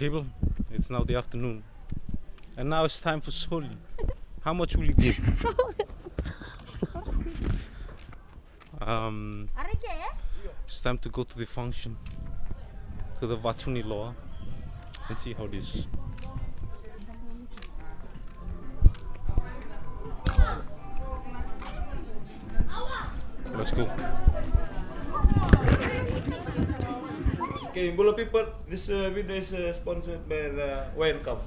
People, it's now the afternoon, and now it's time for soli. How much will you give? It's time to go to the function, to the Vatuni Loa, and see how this is. Let's go. Okay, Bula people, this video is sponsored by the wine Kava.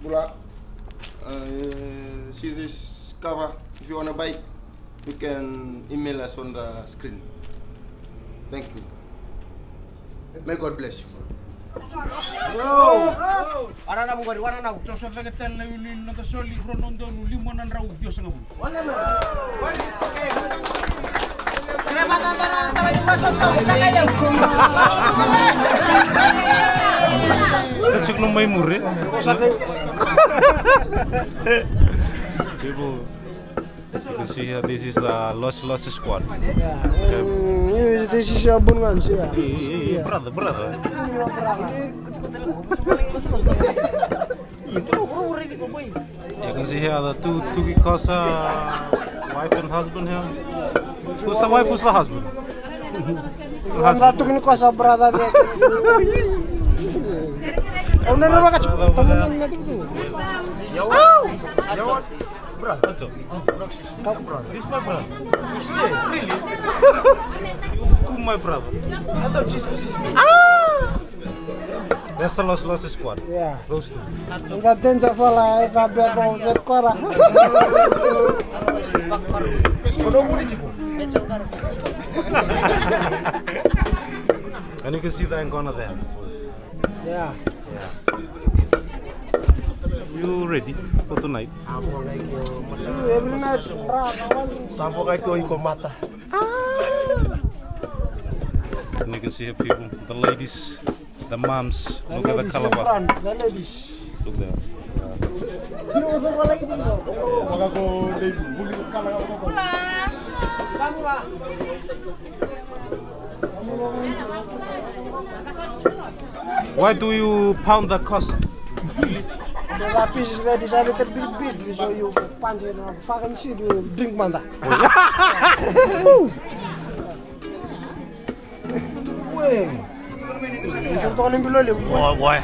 Bula, see this Kava. If you wanna buy it, you can email us on the screen. Thank you. May God bless you. Ana na bugari wana na toso te tel na yuli no to soli ronondo no limonan raw dio sanga bu wana na krema na tawa imaso sa sanga ya Cek no may mure. People, you can see here, this is the Los squad. This is your bungan, Hey, brother. You can see here the two Kikosa wife and husband here. Who's the wife? Who's the husband? Tukin ko sa brother dia. Ono na mga temenan na dito. Yawa. Brother. This my brother. Really? You my brother. I thought Jesus is That's the Los squad. Yeah. Those two. Ida denja fala ida bebo get kora. Skodo muli jibo. And you can see the Angona there. Yeah. You ready for tonight? Every night Sampo kay ko iko mata. And you can see here people, the ladies, the moms. Look at the color. The ladies. Look there. Why do you pound the cost? So that piece that is a little bit big, so you punch it and fucking shit, you drink manda. Wait. You don't below. Boy.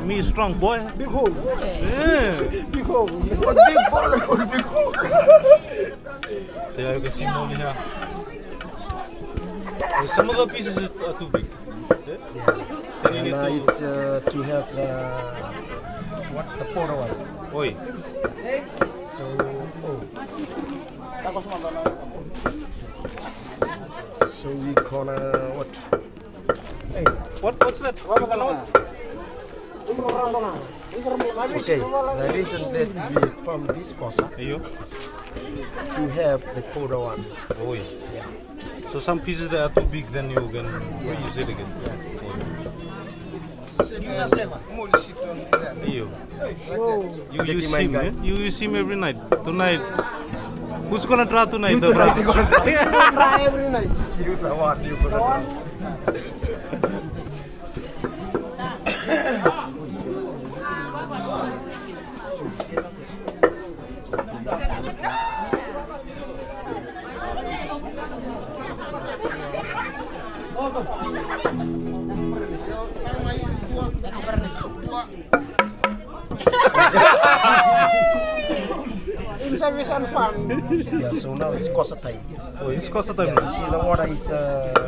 Me strong boy. Big hole. Yeah. Big hole. Big ball, big hole. See how you can see more here. Some of the pieces are too big. Then you need to... It's to help the photo one. Oi. So, so we gonna what? Hey, what's that? Okay, the reason that we from this cosa Ayo. to have the photo one. Oi. Yeah. So some pieces that are too big, then you can reuse it again. Ayo. You see me? You see me every night. Tonight. Who's gonna draw tonight? The bride. Every night. You the one, you gonna draw. In service and fun. Yeah, so now it's Cosa time. Oh, it's Costa time. You see the water is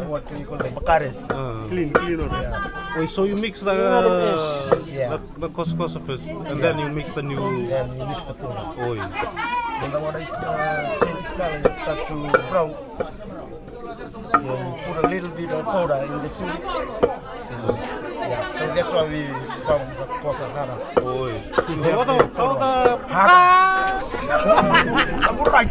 what do you call it? Bacares. Clean water. Yeah. Oh, so you mix the Yeah. the Costa first, and then you mix the new. Then you mix the powder. Oh, When the water is changes color, it start to brown. Then put a little bit of powder in the soup. And, yeah, so that's why we from the Cosa Hara. oh. What the Hara? Samurai.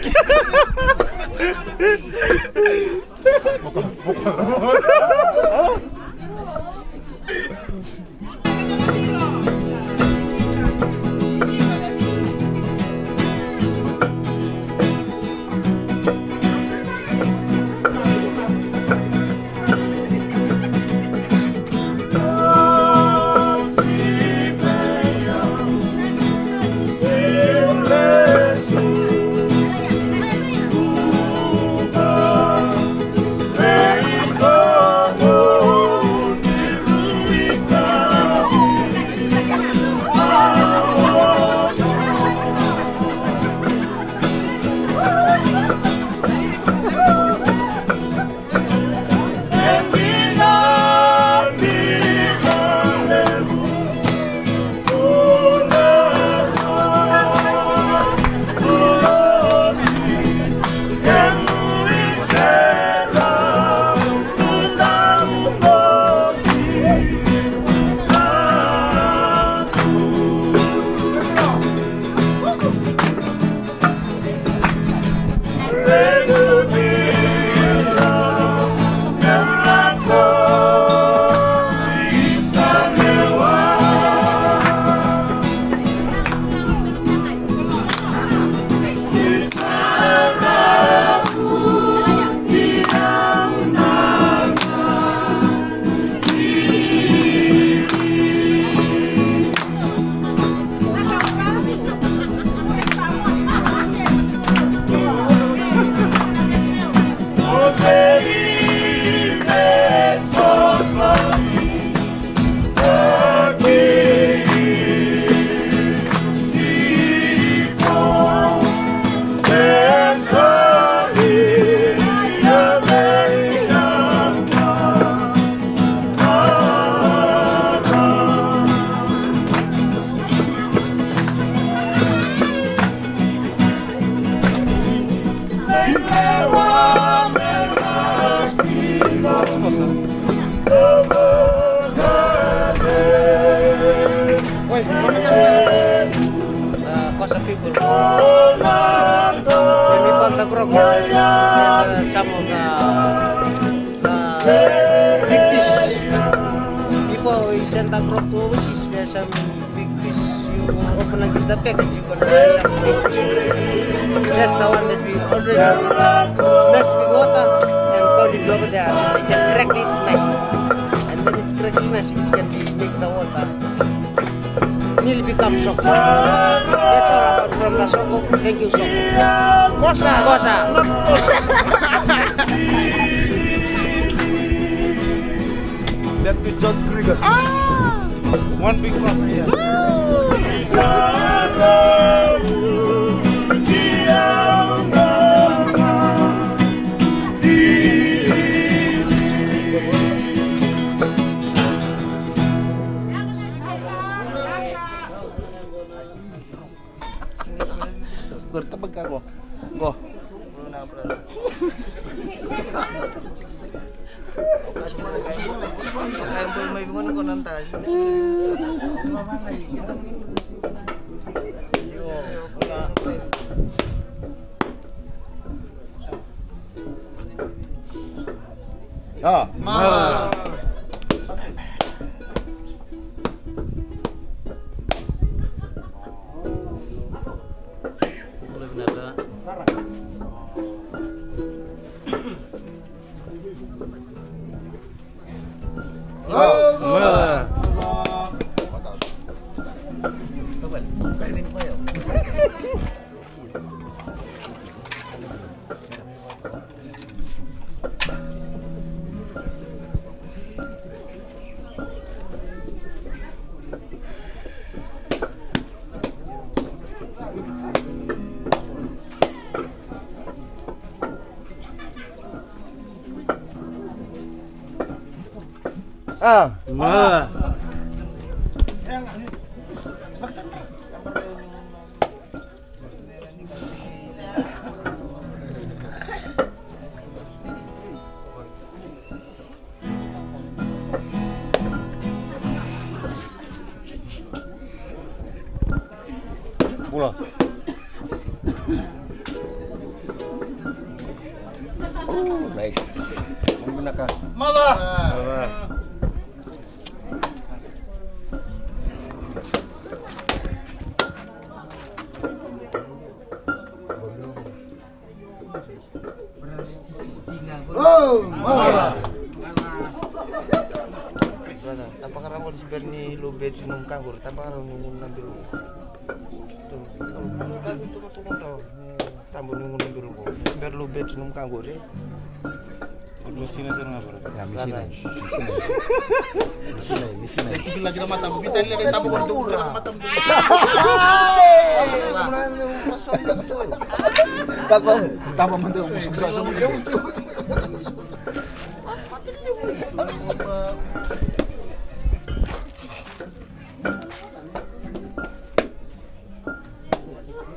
Wait, Kosa people. When we found the grog, there's some of the big fish. Before we send the grog to overseas, there's some big fish. You open like this the package, you're gonna see some big fish. That's the one that we already smashed with water and pounded over there, so they can crack it nicely. And when it's cracking nicely, it can make the water nearly become soko. That's all about from the soko. Thank you, soko. Kosa, kosa, not kosa. That with John Krieger. One big kosa here. Bertepag ako. Go. Ah, mala. Ah, Mala. Pula. Nice. Menggunakan mala. Oh, mala. Tanpa karena mau disebut ni lu bed minum kanggur, tanpa karena nunggu ngambil. Turun tau, tambah nunggu ngambil lu. Biar lu bed minum kanggur ya. Mesin aja nggak bro? Ya, mesin. Itu lagi nama tamu. Kita lihat ada tamu orang tua nama tamu. Kata tamu mantu susah semua dia.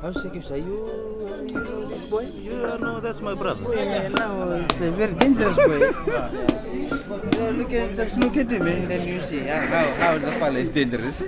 how's Yavusa? You know this boy? Yeah, no, that's my brother. Yeah, no, it's a very dangerous boy. Just look at him and then you see how the fella is dangerous.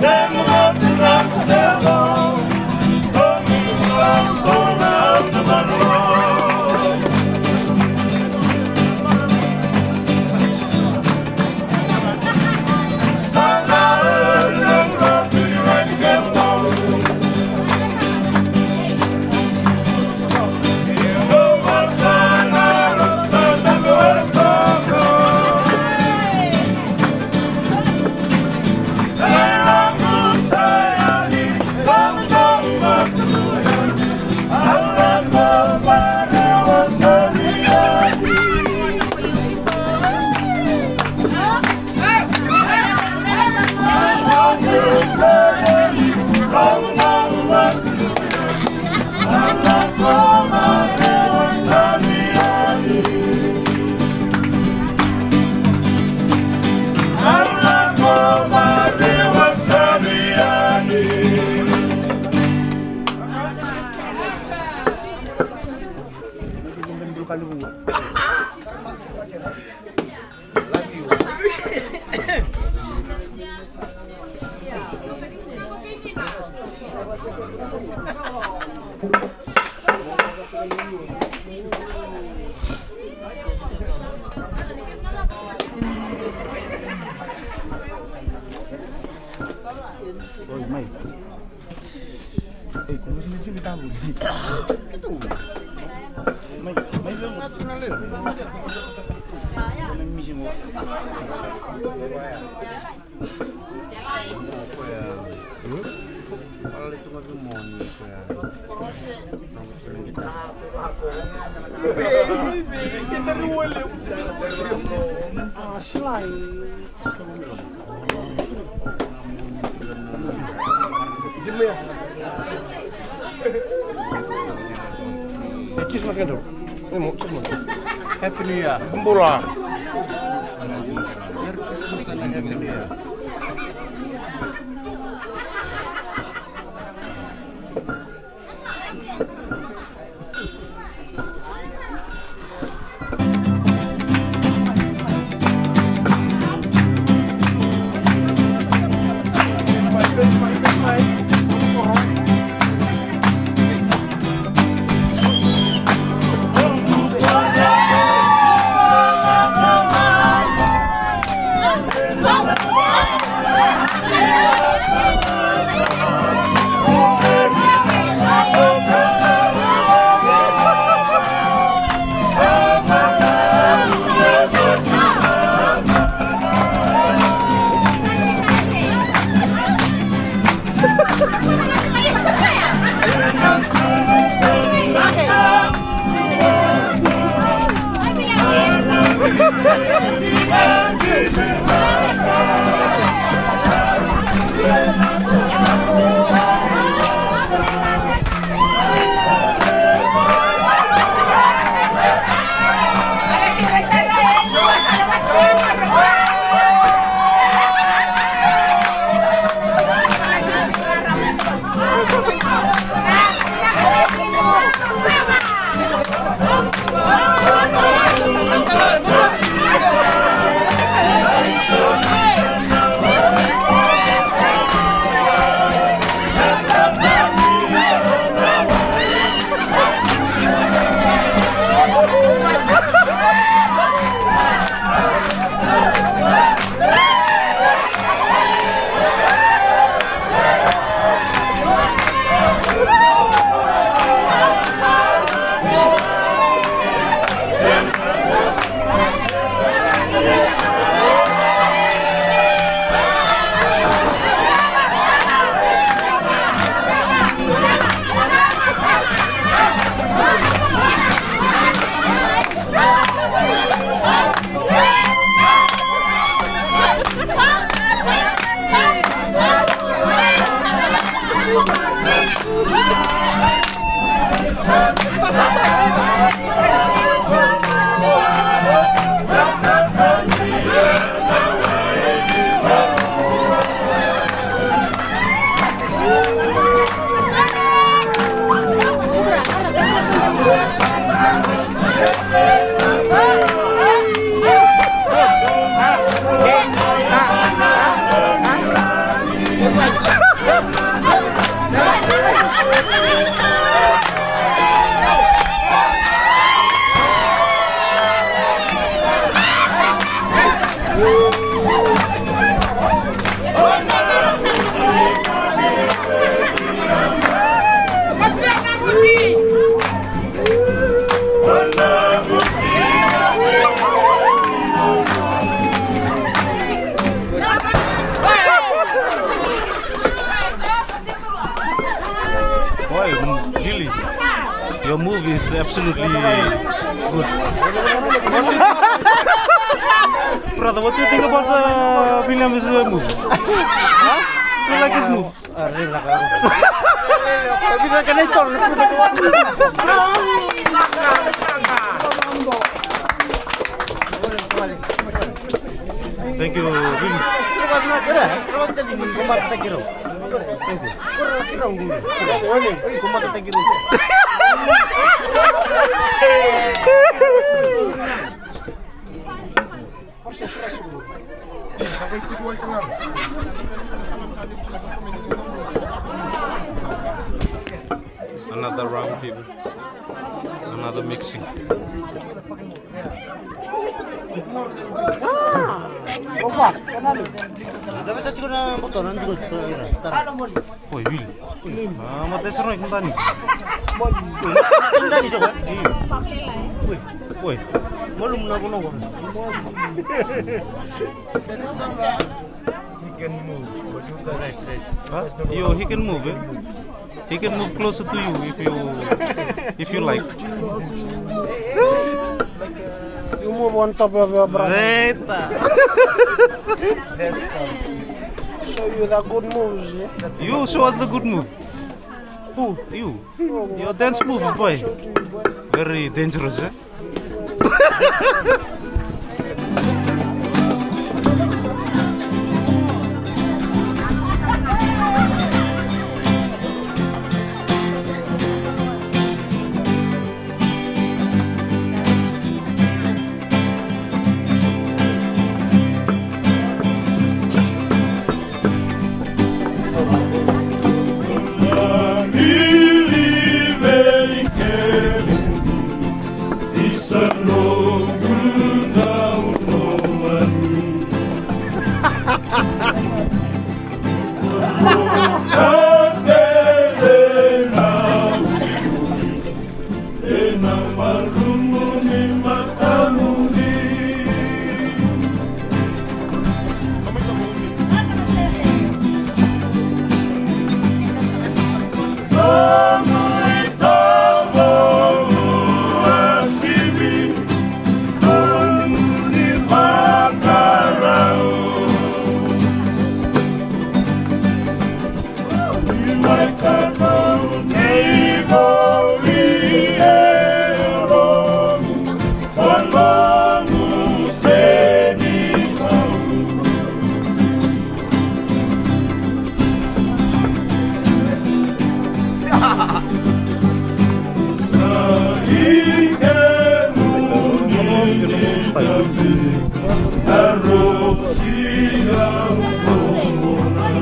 Don't Oi, mãe. Ei, como você me dá luz? Mãe, eu não tô na lei. Não me chamou. Kalau itu nggak mau nih, Happy New Year, bola. Happy New Year. Your movie is absolutely good. Brother, what do you think about William's movie? Do you like his movie? Thank you, William. people. Another mixing. Oi, Will. Matay sa rin, tani. Tani siya ka? Oi. Malum na kuno ko. He can move, but you guys Huh? Yo, he can move, eh? He can move closer to you if you like. You move on top of your brother. that's Show you the good moves. Yeah? that's You show us the good move. Who? You. Your dance move, boy. Show to you, boy. Very dangerous, eh?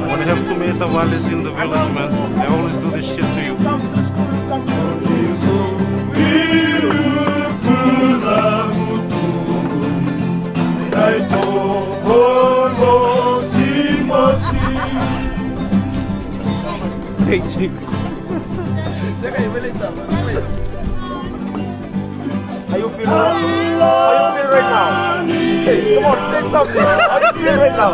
When I have two metawales in the village, man, I always do this shit to you. Hey, chick. How you feel? How you feel right now? Say, come on, say something. How you feel right now?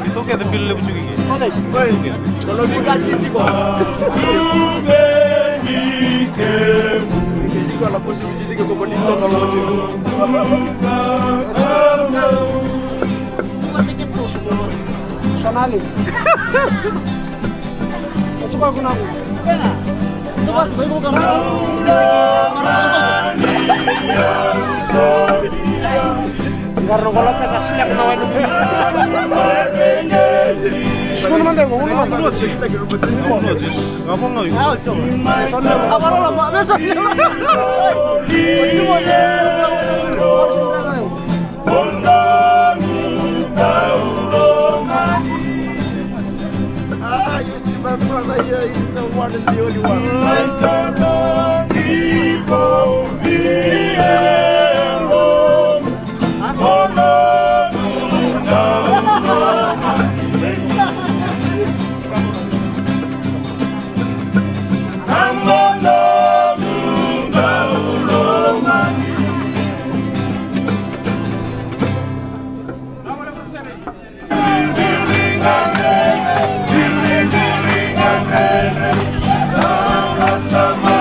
Itu kayak the bill lebih cukup gitu. Kalau dikasih ciko. Ini juga lah posibility ke pemerintah kalau Sonali. Suka aku naku. Itu pas gue bukan karena kalau kasih siap nawan itu. Sekolah mana yang ngomong apa? Lu sih, ngapa nggak itu? Apa lo lama besok? you see my brother here, he's the one and the only one. Sama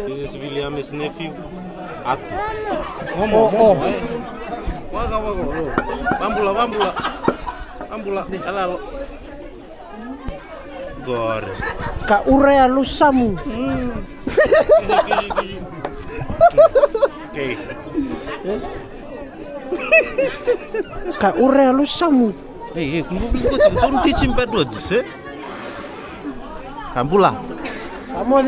This is William's nephew, Atu. Oh. Waga. Bambula. Alalo. Gore. Ka urea lusamu. Okay. Ka urea lusamu. Hey, don't teach him bad words, eh? Kambula. Come on.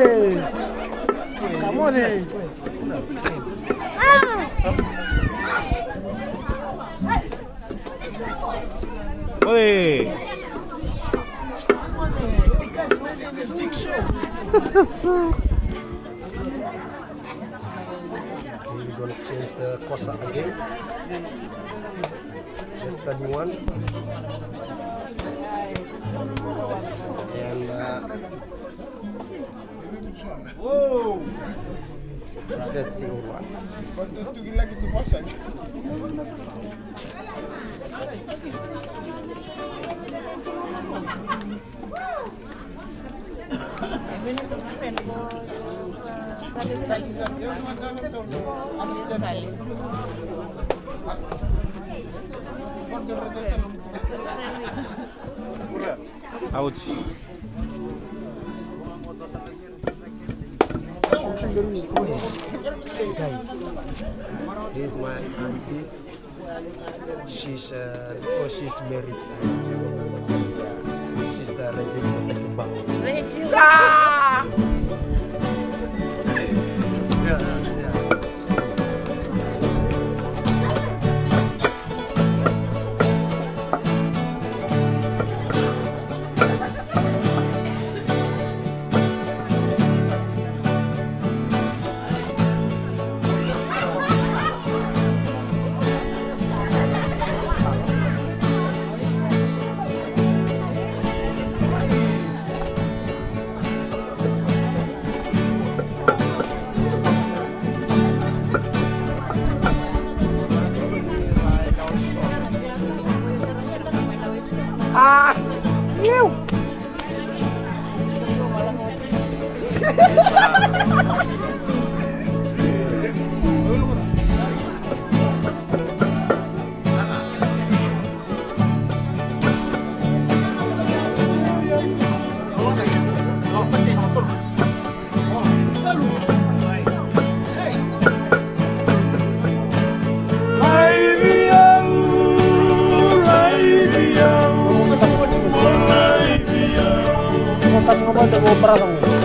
Oi. Because my name is Big Show. Okay, we're gonna change the kosa again. That's the new one. And Whoa! that's the old one. Pagtutugin lagi ito basag. Ouch. Guys, this is my auntie. She's before she's married. She's the Regina Kembang. about the Operation.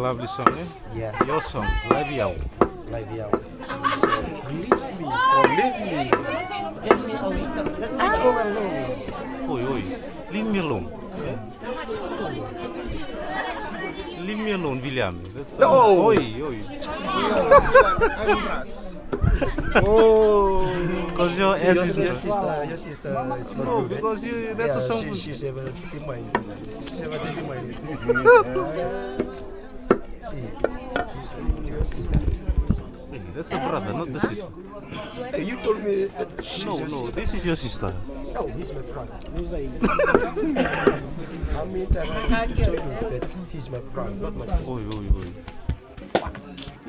Lovely song, eh? Yeah. Your song, Live Yaw. Like yeah. So, release me or leave me. Let me go alone. Oi, oi. Leave me alone. Leave me alone, William. No. Oi, oi. I'm brass. Oh. Because your See, ass is your sister is not no, good. because you, that's a song. She's a dirty mind. She's a dirty mind. See, you speak to your sister. Hey, that's the brother, not the sister. Hey, you told me that she's No, your no, sister. this is your sister. No, he's my brother. How many times I have to tell you that he's my brother, not my sister? Oi, oi, oi.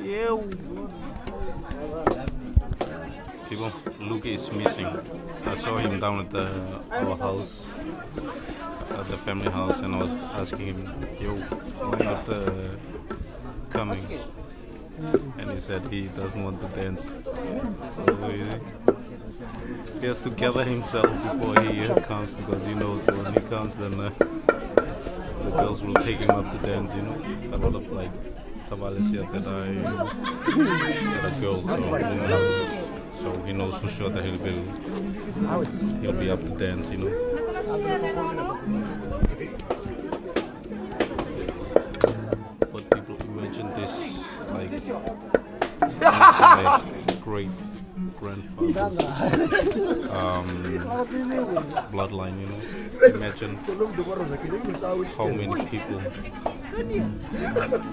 Yeah. People, Luke is missing. I saw him down at our house, at the family house, and I was asking him, yo, why not coming? and he said he doesn't want to dance, so he has to gather himself before he comes, because he knows that when he comes, then the girls will take him up to dance. You know, a lot of like tamales here that are girls, so he knows for sure that he'll be up to dance. You know. But people imagine this like my great grandfather's bloodline, you know. Imagine how many people,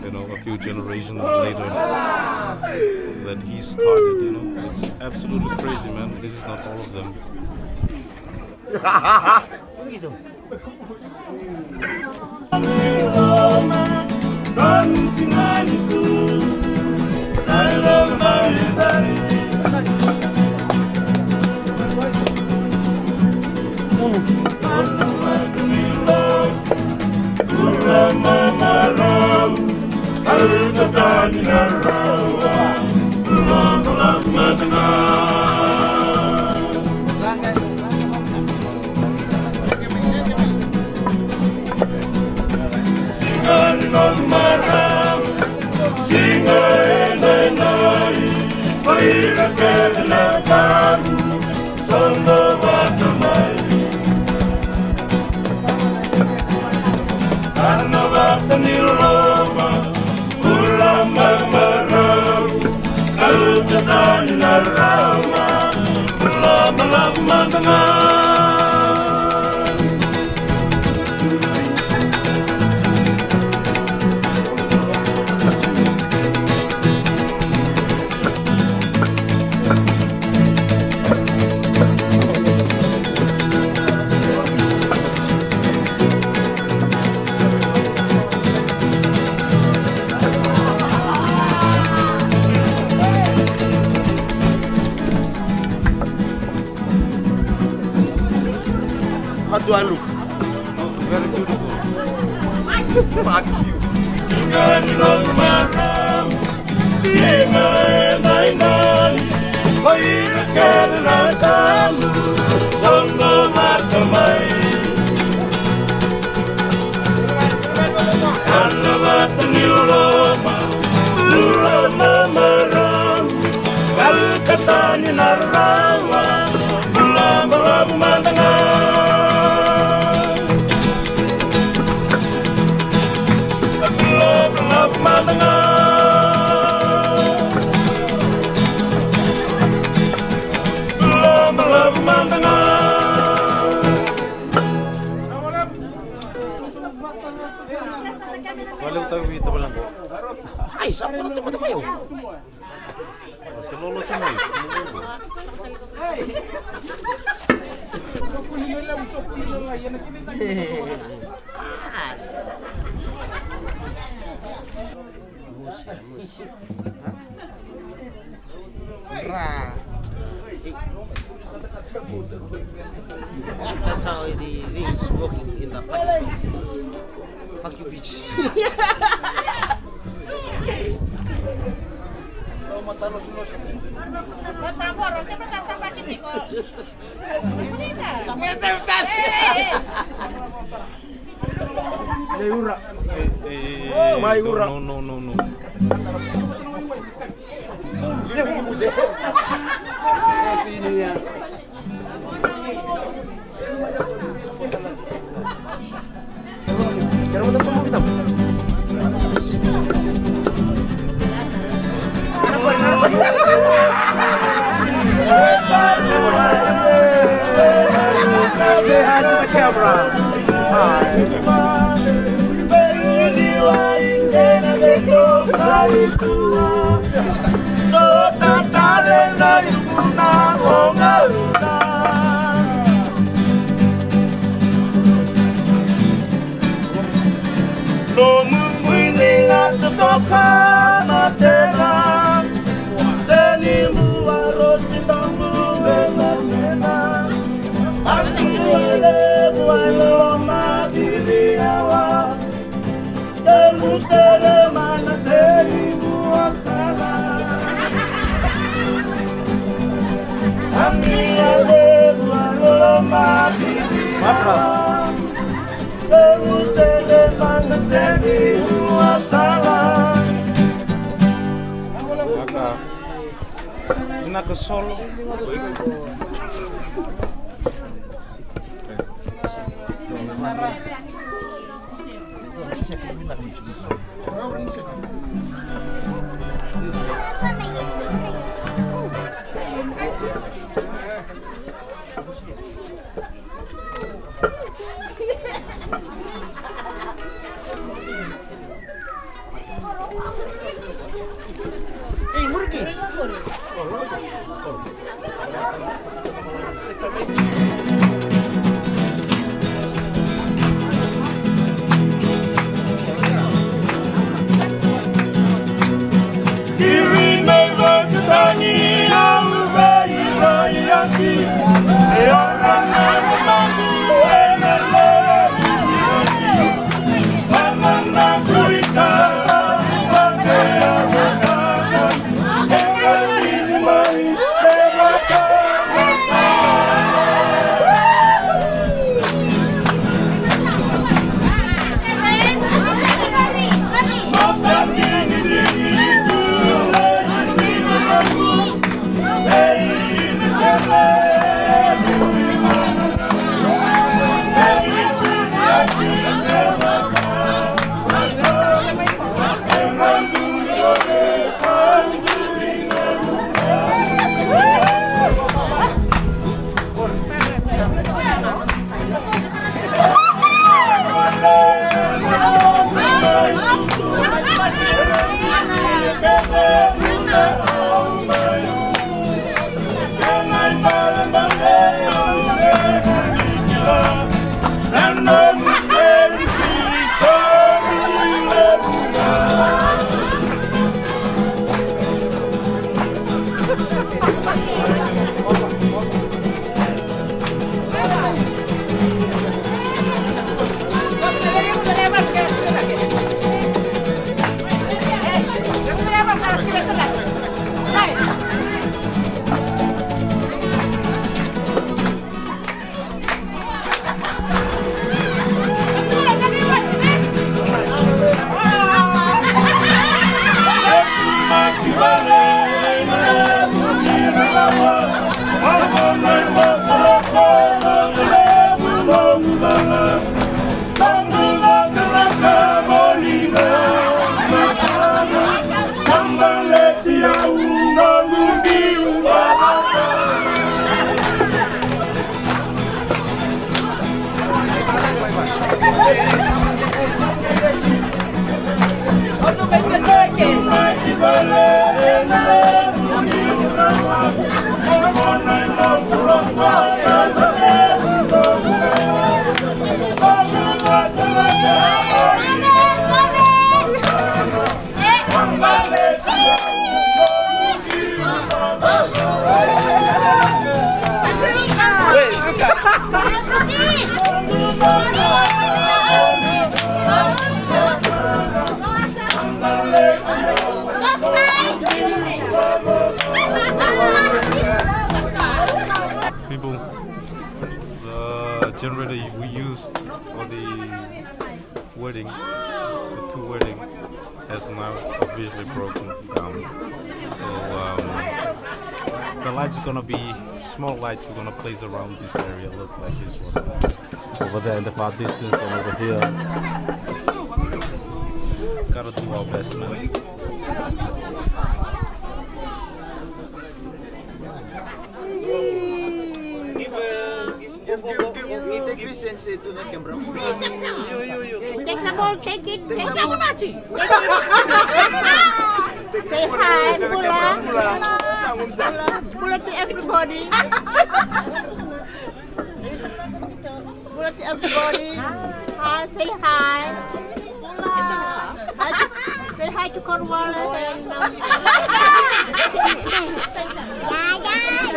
you know, a few generations later that he started, you know. It's absolutely crazy, man. This is not all of them. How do I look? Very beautiful. Fuck you. Walau tahu itu bilang kok. Ay, siapa na teman kayo? Si Lolo cuma itu. Mus. Ra. That's how the things working in the party. Fuck you, bitch. No. Say hi to the camera. Hi. Nak solo. People, the generator we used for the wedding, the two wedding, has now officially broken down. So the lights are gonna be small lights. We're gonna place around this area. Look like this one over there in the far distance, and over here. Gotta do our best, man. Take this and say to the camera. Take the ball, take it. Take it. Say hi, Pula to everybody. Pula to everybody. Hi, say hi. Say hi to Cornwall and say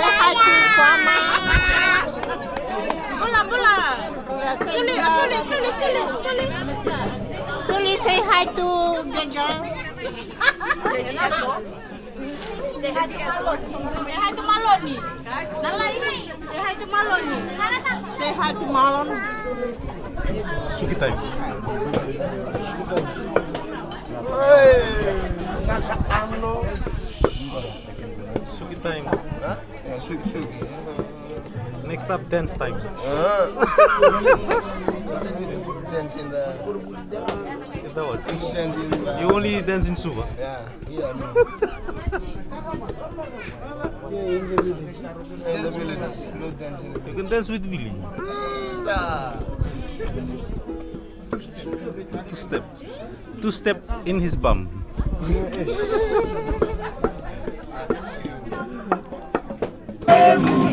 hi to Kwama. Suli, say hi to Gaga. Say Say hi to Maloney. Say hi to Maloney. Nalai. Say hi to Maloney. Say hi to Maloney. Suki time. Suki time. Huh? Yeah, suki. Next up, dance time. Dance in the. Is that what? Dance in the. You only dance in Suva? Yeah, no. In the village, no dance in the You can dance with Willie. Two step in his bum. Vude.